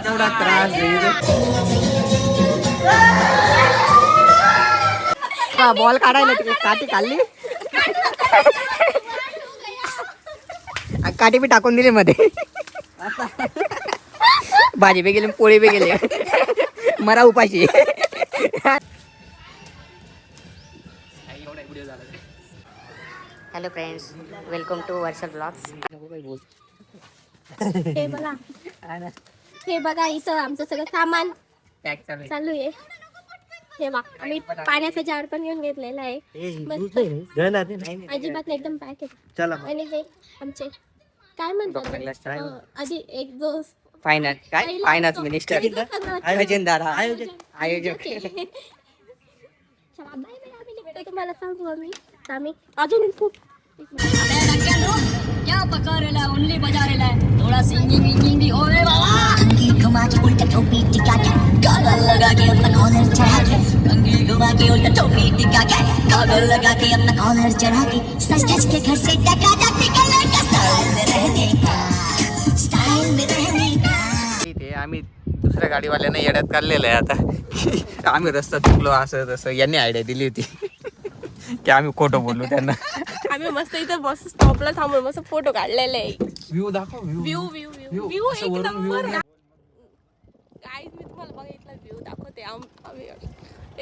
एवढा त्रास बॉल काढायला काठी काढली काठी बी टाकून दिली मध्ये भाजी बी गेली पोळी बी गेली मरा उपाशी. Hello friends, welcome to Varsha blogs. हे बघा इथं आमचं सगळं सामान चालू आहे. हे बघा आम्ही पाण्याचा जार पण घेऊन घेतलेला आहे. अजिबात एकदम पॅक आहे. आणि हे आमचे काय म्हणतात आधी एक जो फायनान्स मिनिस्टर आयोजक तुम्हाला सांगू आम्ही अजून खूप क्या पका रेला उंगली बजा रेला थोड़ा सिंगिंग भी होवे बाबा. अंगी घुमा के उल्टा टोपी टिका के कागल लगा के अपना कॉलर चढ़ा के अंगी घुमा के उल्टा टोपी टिका के कागल लगा के अपना कॉलर चढ़ा के सच सच के घर से टका टक निकलने का स्टाइल में रहने का. आम्ही दुसऱ्या गाडीवाल्यांना येड्यात काढलेलं आहे आता. आम्ही रस्ता चुकलो असं तसं यांनी आयडिया दिली होती की आम्ही खोटं बोललो त्यांना. आम्ही मस्त इथं बस स्टॉपला थांबून मस्त फोटो काढलेले आहे. व्ह्यू दाखव व्ह्यू एक नंबर. गाईज मी तुम्हाला बघा इथला व्ह्यू दाखवते. आम्ही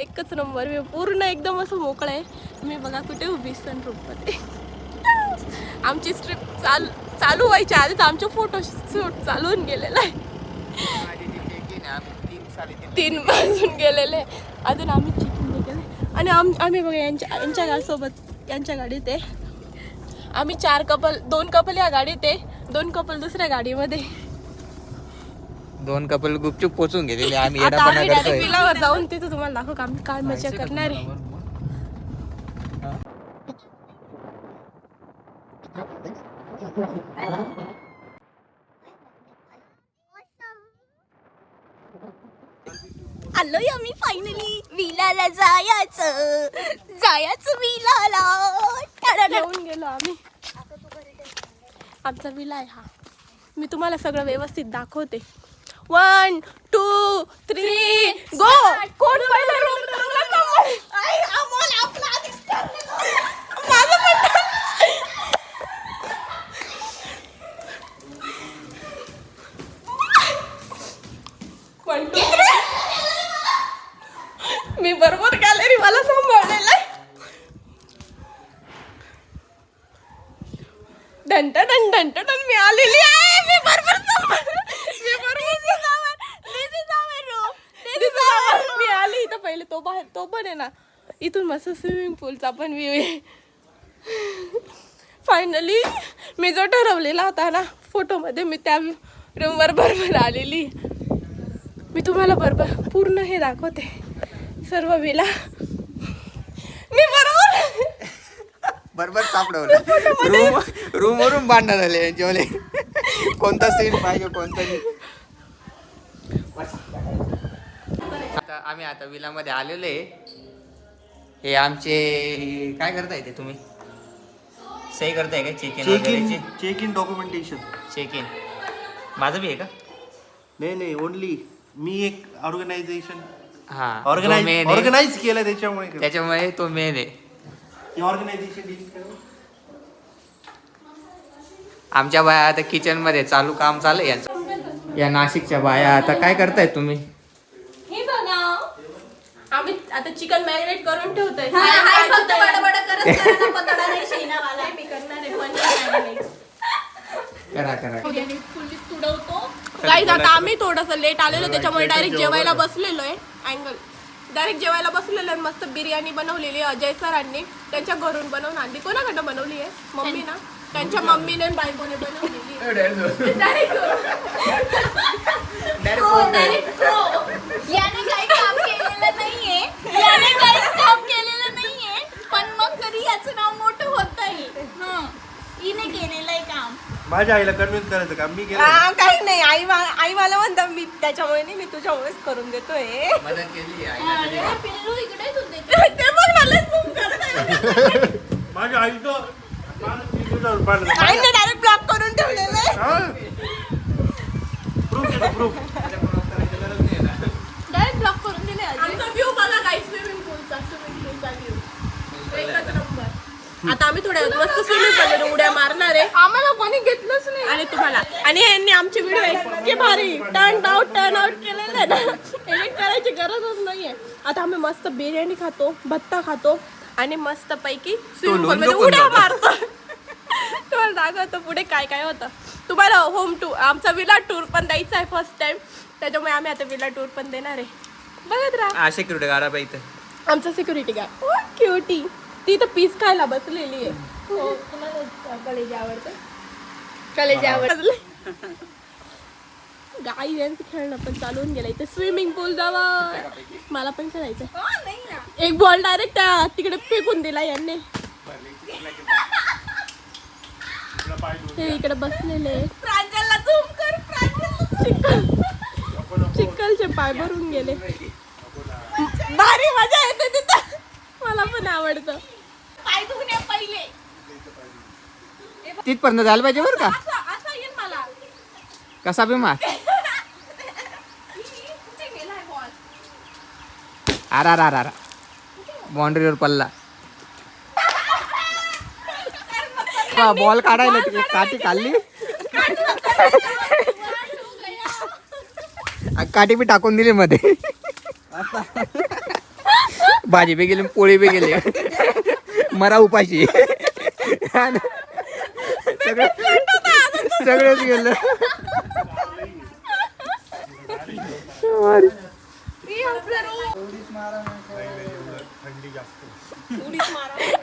एकच नंबर व्ह्यू पूर्ण एकदम असं मोकळं आहे. मी बघा कुठे उभी सनरूफमध्ये. आमची स्ट्रिप चालू व्हायच्या आधीच आमचे फोटो शूट चालून गेलेला आहे. 3 वाजून गेलेले अजून आम्ही चिकन नाही गेले. आणि आम्ही बघा यांच्या गाडीसोबत यांच्या गाडीत आहे. आम्ही 4 कपल 2 कपल या गाडीत आहे, 2 कपल दुसऱ्या गाडीमध्ये. 2 कपल गुपचूप पोचून गेलेले. आम्ही विलावर जाऊन तिथं तुम्हाला दाखव का आम्ही काय मजा करणार आहे. आलोय आम्ही फायनली विलाला जायचं विलाला. येऊन गेलो आम्ही. आमचा विला आहे हा. मी तुम्हाला सगळं व्यवस्थित दाखवते. 1 2 3 गो. कोण पहिला मी बरोबर गॅलरी मला सांभाळलेलं आहे. डंटन मी आलेली आहे. मी बरोबर मी आली इथं. पहिले तो बाहेर तो पण आहे ना. इथून मस्त स्विमिंग पूलचा पण व्ह्यू आहे. फायनली मी जो ठरवलेला होता ना फोटोमध्ये मी त्या रूमवर बरोबर आलेली. मी तुम्हाला बरोबर पूर्ण हे दाखवते सर्व विला. मी बरोबर सापडवलं. रूम वरून भांडण झाले यांच्यावाले. कोणता सीन पाहिजे कोणता नाही. आम्ही आता विलामध्ये आलेलो आहे. हे आमचे काय करताय ते तुम्ही सही करताय का? Check in documentation. Check in माझं बी आहे का? नाही ओनली मी एक ऑर्गनायझेशन ऑर्गनाइज केलं त्याच्यामुळे तो मेन आहे. आमच्या बाया आता किचन मध्ये काम चालू आहे यांचं. या नाशिकच्या बाया आता काय करताय तुम्ही? हे बघा आम्ही आता चिकन मॅरिनेट करून ठेवतोय. गाईज आता आम्ही थोडंसं लेट आलेलो त्याच्यामुळे डायरेक्ट जेवायला बसलेलो आहे. डायरेक्ट जेवायला बसलेलो आहे. मस्त बिर्याणी बनवलेली अजय सरांनी त्यांच्या घरून बनवून आणली. कोणाकडनं बनवली आहे? मम्मी ना. त्यांच्या मम्मीने बायकोने बनवलेली. याने काही काम केलेलं नाहीये पण मग तरी याचं नाव मोठं होत आहे. हिने केलेलं आहे काम. माझ्या आईला कन्व्हिन्स करायचं काम मी केलं. काही नाही. आई मला म्हणतात मी त्याच्यामुळे नाही मी तुझ्यामुळेच करून देतोय. पिल्लू इकडे ते बघ माझ्या आईचं डायरेक्ट ब्लॉक करून ठेवलेलं आहे. डायरेक्ट ब्लॉक करून दिले आमचा व्ह्यू बघा गाईस स्विमिंग पूलचा व्ह्यू एकच नंबर. आता आम्ही थोड्या मस्त स्विमिंग पूलमध्ये उड्या मारणार आहे. आम्हाला कोणी घेतलंच नाही आणि तुम्हाला आणि यांनी आमचे व्हिडिओ इतके भारी टर्न आउट केलेले आहे ना एडिट करायची गरजच नाहीये. आता आम्ही मस्त बिर्याणी खातो, भत्ता खातो आणि मस्त पैकी स्विमिंग पूलमध्ये उड्या मारतो. तुम्हाला दाखवतो पुढे काय काय होतं. तुम्हाला होम टूर आमचा विला टूर पण द्यायचा आहे फर्स्ट टाइम, त्याच्यामुळे आम्ही आता विला टूर पण देणार आहे. बघत राहा. सिक्युरिटी गार्ड पाहिजे आमचा सिक्युरिटी गार्ड क्युटी ती तर पीस खायला बसलेली आहे. हो तुम्हाला कलेजी आवडते? कलेजी आवडले. गाई यांचं खेळणं पण चालून गेलं इथे स्विमिंग पूल जवळ. मला पण खेळायचं. एक बॉल डायरेक्ट तिकडे फेकून दिला यांनी. ते इकडे बसलेले प्रांजलला झूम कर. चिखलचे पाय भरून गेले. भारी मजा येते तिथं. मला पण आवडतं. पाय धुणे पहिले तिथपर्यंत झालं पाहिजे बरं का. असं येईल मला. कसा बी मार. कुठे गेलाय बॉल? आरा बाउंड्रीवर पल्ला. बॉल काढायला तिकडे काठी काढली. काठी बी टाकून दिली मध्ये. भाजी बी गेली, पोळी बी गेली. मरा उपाशी. सगळंच गेलं.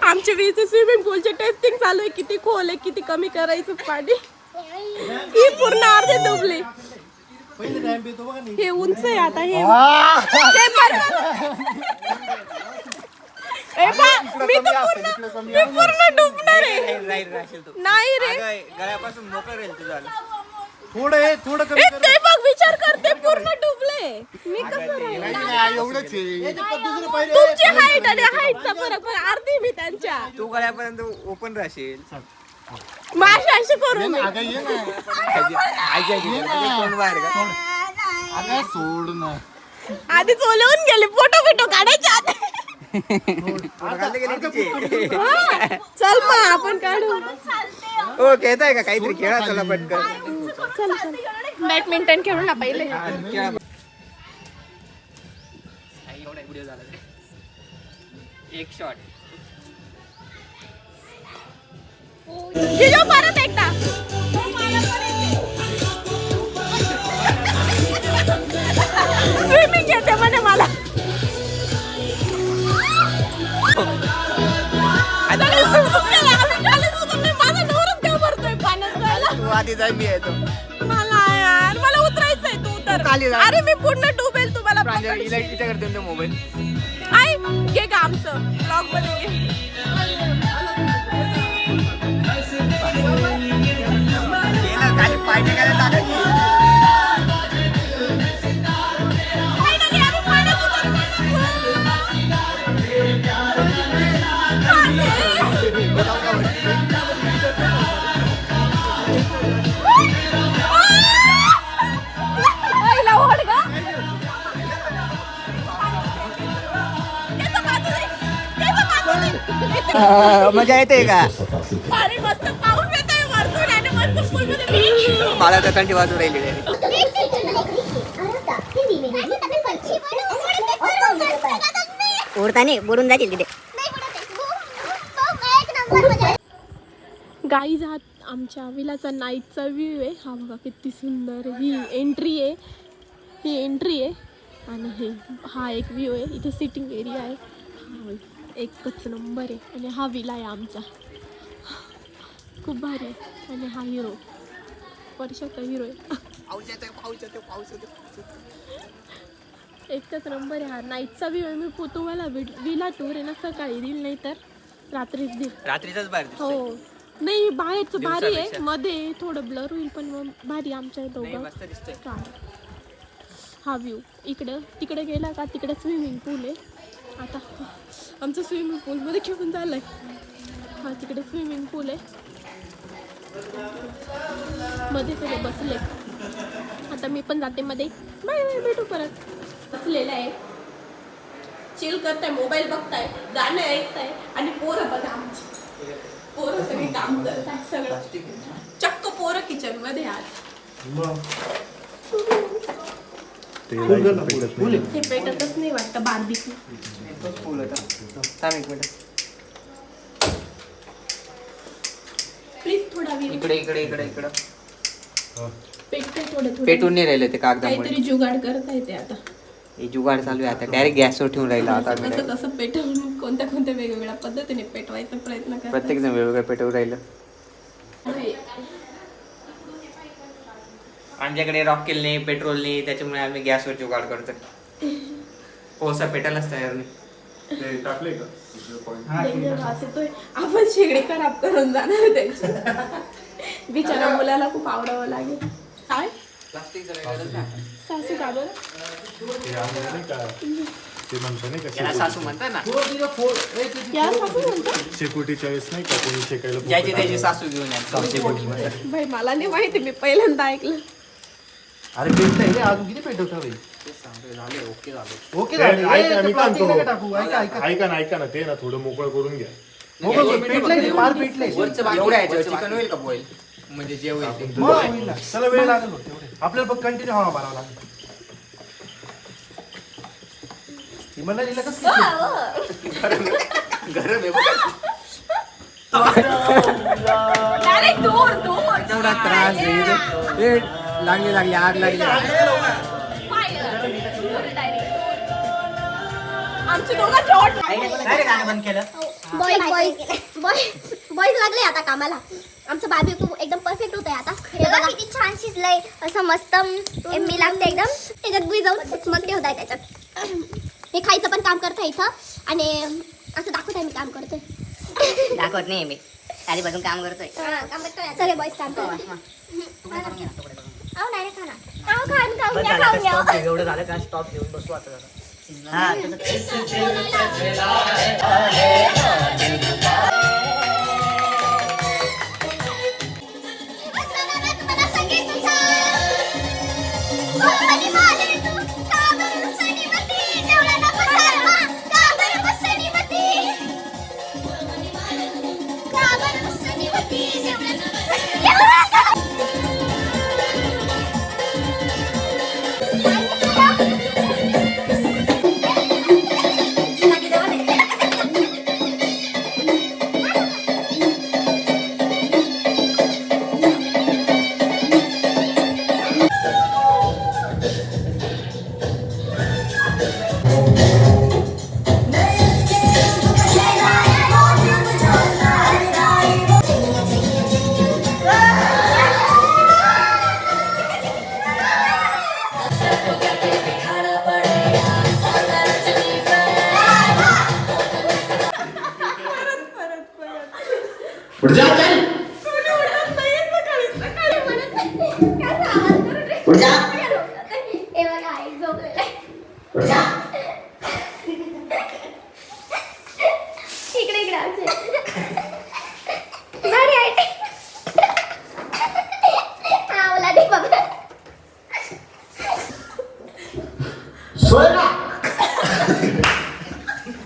आमच्या वीज स्विमिंग पूलचे टेस्टिंग चालू आहे. किती खोल आहे, किती कमी करायचं पाणी. ही पूर्ण अर्धे डुबली. हे उंच आहे आता हे मी पूर्ण डुबणार आहे. नाही रे गळ्यापासून मोकळं राहील तुझं. थोडं कमी ते बघ विचार करते पूर्ण डुबले. मी कसं तुमची हाईट आणि हाईटचा फरक पण अर्धी मी त्यांच्या. तू गळ्यापर्यंत ओपन राहशील. माझ्या अशी करून आधी चोलवून गेले. फोटो काढायचे आधी. चल मग आपण काढू. हो खेळताय का काहीतरी खेळा चला पटकन. चल बॅडमिंटन खेळू ना पहिले. एक शॉट. परत एकदा स्विमिंग येते म्हणे मला. तू आधी जाय मी येतो. मला उतरायचंय. तू उतर. अरे मी पूर्ण डुबेल. तुम्हाला करते मोबाईल. आई घे का आमचं ब्लॉग मध्ये घे. खाली पाय टेकायला टाकायची. मजा येते का. अरे मस्त पाऊस येतोय वरतून आणि मस्त पूलमध्ये मला तर थंडी वाजू राहिली. उडताना बुडून जातील तिथे. गाईज हा आमच्या विलाचा नाईटचा व्ह्यू आहे. हा बघा किती सुंदर. ही एंट्री आहे आणि हा एक व्ह्यू आहे. इथे सिटिंग एरिया आहे. एकच नंबर आहे. आणि हा विला आहे आमचा. खूप भारी आहे. आणि हा हिरो वर्षाचा हिरो आहे. एकच नंबर आहे. हा नाईटचा व्ह्यू आहे. मी तुम्हाला विला टूर आहे ना सकाळी देईल नाही तर रात्रीच देईल. रात्रीचाच बाहेर. हो नाही बाहेरचं भारी आहे. मध्ये थोडं ब्लर होईल पण मग भारी आमच्या दोघं. हा व्ह्यू तिकडे गेला का तिकडे स्विमिंग पूल आहे. आता आमचं स्विमिंग पूलमध्ये खेळून झालंय. हा तिकडे स्विमिंग पूल आहे. मध्ये सगळे बसले. आता मी पण जाते मध्ये. बाय बाय, भेटू परत. बसलेला आहे, चिल करताय, मोबाईल बघताय, गाणं ऐकताय आणि पोरं बघा आमची. पोरं सगळे काम करताय, सगळं चक्क पोरं किचन मध्ये आज. हे पेटतच नाही वाटतं बार्बीक्यू. प्लीज थोडा वेळ इकडे इकडे इकडे इकडं पेटते थोडं पेटून नाही राहिले ते कागदामुळे. काहीतरी जुगाड करता येते आता. हे जुगाड चालू आहे आता. डायरेक्ट गॅसवर ठेवून राहिला आता. कसं कसं पेटवून कोणत्या कोणत्या वेगवेगळ्या पद्धतीने पेटवायचा प्रयत्न करतात. प्रत्येक जण वेगवेगळं पेटवून राहिलं. आमच्याकडे रॉकेल नाही, पेट्रोल नाही, त्याच्यामुळे आम्ही गॅसवर जुगाड करतो. कोळसा पेटायलाच तयार नाही. टाकले का डेंजर वास येतोय. आपण शेगडी खराब करून जाणार त्यांची. बिचारा मुलाला खूप आवडावं लागेल. काय सासू का बरं? ते म्हणतो नाही का याला सासू म्हणतात ना. या सासू म्हणतो. शेकोटीच्या वेळेस नाही का कोणी शेकायला ज्याची त्याची सासू घेऊन या. भाई मला नाही माहिती, मी पहिल्यांदा ऐकलं. अरे पेटलंय रे अजून किती पेटवता भाई. ओके झाले. ऐका मी काय प्लास्टिक नका म्हणतो. टाकू. ऐका ना ते ना थोडं मोकळं करून घ्या. पेटलंय ते, फार पेटलंय. एवढ्या ह्याच्यावर चिकन होईल का बॉईल? म्हणजे जे होईल ते. मग होईल ना. त्याला वेळ लागेल होता तेवढे. आपल्याला पण कंटिन्यू हवा भरावा लागेल. मला दिलं कसं गरम आहे बघा. डायरेक्ट दूर दूर. एवढा त्रास आहे. लागली लागली आग लागली. आमची दोघं चोट. काय रे गाणं बंद केलं? बॉईज लागले आता कामाला. आमचं बार्बेक्यू एकदम परफेक्ट होत आहे आता. हे बघा किती छान शिजलंय. असं मस्त एम्मी लागते एकदम. त्याच्यात गुई जाऊन मग ठेवताय त्याच्यात. हे खायचं पण काम करताय इथं आणि असं दाखवताय मी काम करतोय. दाखवत नाही मी, आधी बसून काम करतोय. काम करतोय. चले बॉईज काम करू. अहो नाही रे खा ना. खाऊन घ्या. एवढं झालं का स्टॉप घेऊन बसू आता.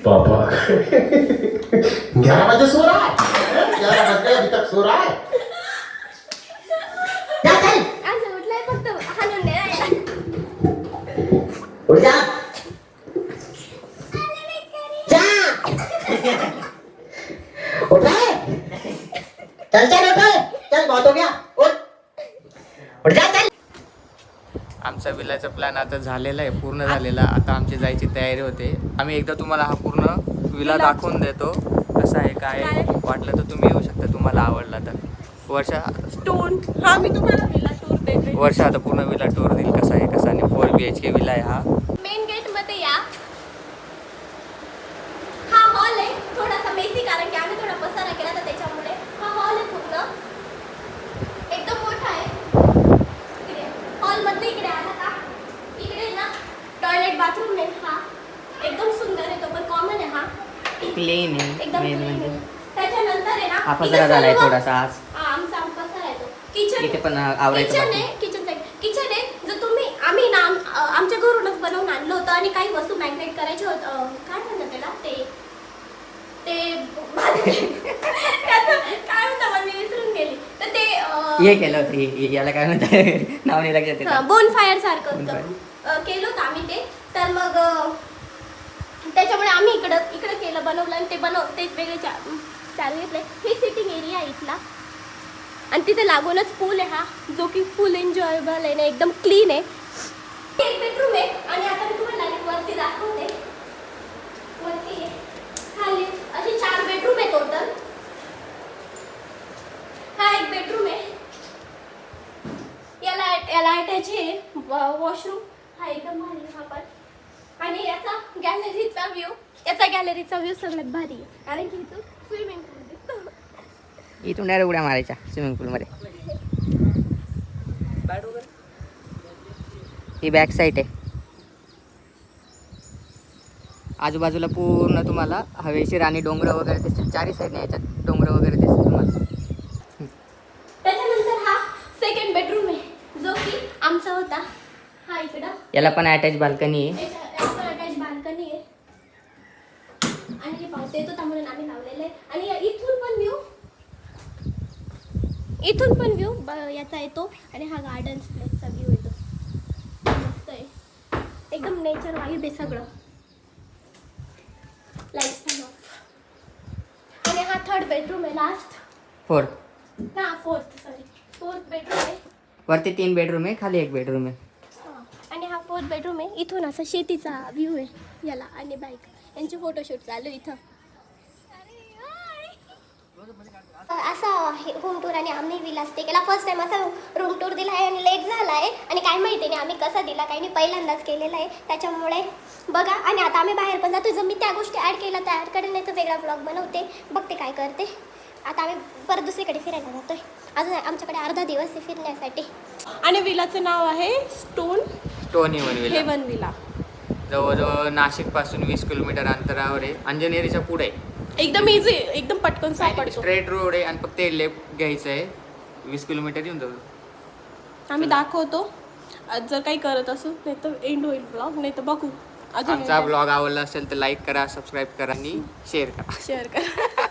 पापा 11 बजे सो रहा है. 11 बज गए अभी तक सो रहा है. उठलाय फक्त हाणून द्यायला. उठ जा. उठ रहा है. चल चल उठ. चल बहुत हो गया. उठ जा चल. आमचा विलाचा प्लॅन आता झालेला आहे, पूर्ण झालेला. आता आमची जायची तयारी होते. आम्ही एकदा तुम्हाला हा पूर्ण विला दाखवून देतो कसा आहे काय आहे. वाटलं तर तुम्ही येऊ शकता, तुम्हाला आवडला तर. वर्षा स्टोन. हा मी तुम्हाला विला टूर देते. वर्षा आता पूर्ण विला टूर देईल कसा आहे कसा नाही. 4 BHK विला आहे हा. मेन गेट मध्ये या. हा हॉल आहे थोडासा मेसी, कारण की आम्ही थोडा पसारा केला तर त्याच्यामुळे. हा हॉल आहे पूर्ण एकदम मोठा आहे. हॉल मध्ये इकडे आला का, इकडे ना टॉयलेट बाथरूम आहे. हा एकदम सुंदर आहे, तो पण कॉमन आहे. हा क्लीन आहे एकदम मेन clean म्हणजे. आहे. त्याच्यानंतर आहे ना हा पसरा झालाय थोडासा आज. आमचा पसारा किचन इथे पण आवरायचं किचन बाकी. आहे किचन आहे. जर तुम्ही आम्ही ना आमच्या घरूनच बनवून आणलं होतं आणि काही वस्तू मॅग्नेट करायचे होतं. काय म्हणतात त्याला ते त्याचं काय म्हणतात मला मी विसरून गेली. तर ते हे केलं होतं याला काय म्हणतात नाव नाही लक्षात येत. बोन फायर सारखं होतं. केलं होतं आम्ही ते. तर मग त्याच्यामुळे आम्ही इकडं केलं बनवलं आणि तेच वेगळे चालू घेतले. हे सिटिंग एरिया आहे इथला आणि तिथे लागूनच पूल आहे हा, जो की फुल एन्जॉयबल आहे ना, एकदम क्लीन आहे. एक बेडरूम आहे आणि आता मी तुम्हाला डायरेक्ट वरती दाखवते. वरती आहे, खाली असे 4 बेडरूम आहे टोटल. हा एक बेडरूम आहे, याला अटॅच आहे वॉशरूम. हा एकदम भारी हा पण. आणि याचा गॅलरीचा व्ह्यू सगळ्यात भारी आहे कारण की इथून स्विमिंग पूल दिसतो. इथून डायरेक्ट उड्या मारायच्या स्विमिंग पूलमध्ये. ही बॅक साईड आहे. आजूबाजूला पूर्ण तुम्हाला हवेशीर आणि डोंगर वगैरे दिसतील. चारही साईडने याच्यात डोंगर वगैरे दिसतील तुम्हाला. त्याच्यानंतर हा सेकंड बेडरूम आहे जो की आमचा होता. हा इकडं याला पण अटॅच बाल्कनी आहे. याला अटॅच बाल्कनी आहे आणि हे पाऊस येत होता म्हणून आम्ही लावलेलं आहे. आणि इथून पण व्ह्यू याचा येतो आणि हा गार्डन प्लेसचा व्ह्यू येतो. मस्त आहे, एकदम नेचर वाईब आहे सगळं. लाईट्स पण ऑफ. आणि हा थर्ड बेडरूम आहे, लास्ट फोर्थ फोर्थ बेडरूम आहे. वरती 3 बेडरूम आहे, खाली 1 बेडरूम आहे. आणि हा फोर्थ बेडरूम आहे. इथून असा शेतीचा व्ह्यू आहे याला आणि बाईक यांचे फोटोशूट चालू इथं. असं होम टूर आणि आम्ही विला स्टे केला. फर्स्ट टाइम असा रूम टूर दिला आहे आणि लेट झाला आहे आणि काय माहिती नाही आम्ही कसा दिला काही नाही, पहिल्यांदाच केलेला आहे. त्याच्यामुळे बघा. आणि आता आम्ही बाहेर पण जातो. जर मी त्या गोष्टी ॲड केल्या तर ॲड करेल, नाही तर वेगळा ब्लॉग बनवते, बघते काय करते. आता आम्ही परत दुसरीकडे फिरायला जातोय. अजून आमच्याकडे अर्धा दिवस आहे फिरण्यासाठी. आणि विलाचं नाव आहे स्टोन हेवन विला. जवळजवळ नाशिक पासून 20 किलोमीटर अंतरावर आहे. अंजनेरीच्या पुढे एकदम इझी, एकदम पटकन सापडतो. स्ट्रेट रोड आहे आणि फक्त लेफ्ट घ्यायचं आहे. 20 किलोमीटर येऊन जाऊ. आम्ही दाखवतो जर काही करत असू, नाही तर एंड होईल ब्लॉग, नाही तर बघू. अजून आमचा ब्लॉग आवडला असेल तर लाईक करा, सबस्क्राईब करा आणि शेअर करा. शेअर करा.